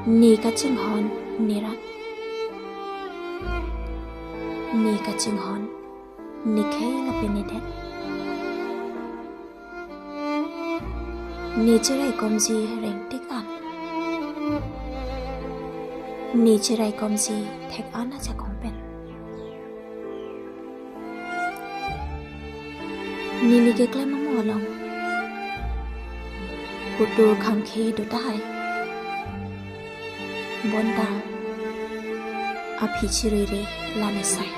Ni ka ching hon nirat Ni ka ching hon ni khay la penidet Ni chirai komji reng tik an Ni chirai komji thek an acha kongpen Ni ni ke klema mo long Hutu kham khi du dai Bonda api chirire lana sai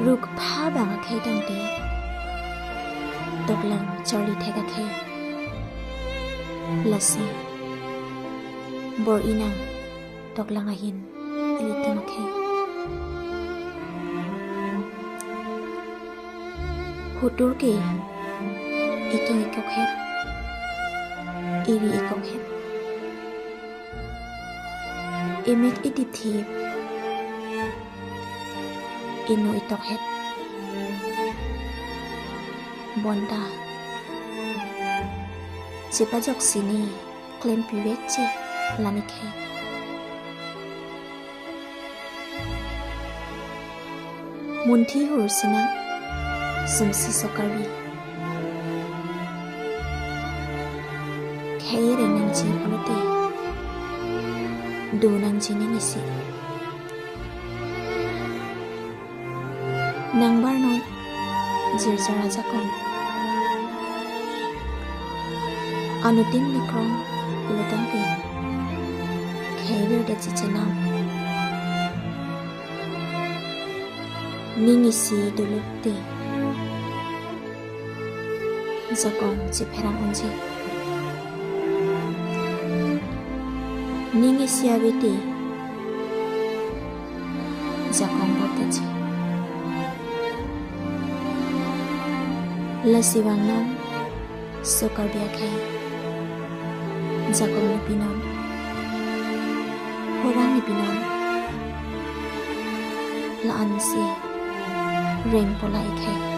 Ruk pha bang a khay dang de Dok lang Charlie thega khay Lasi Bor inang Dok lang ahin Ilitang khay Hutur ke Ikang ikok het Iri ikok het Imik idipthip Ino itok het Bonda Chipa jok sini Klem piwek che Lanik he Munthi hur sina Sumsi sokari Khay re nang chi polote Du nang chi ni nisi Nang bar noi Jir jara jakon Anutin nikrong Pulutang ke Khay re de chichenam Ningi si dulukte Jakon chipherang onje Ningi siabiti Jakon boteche Lasi wang non Sokar biak hai Jakon nipinon Horang nipinon Laan si Reng polai khai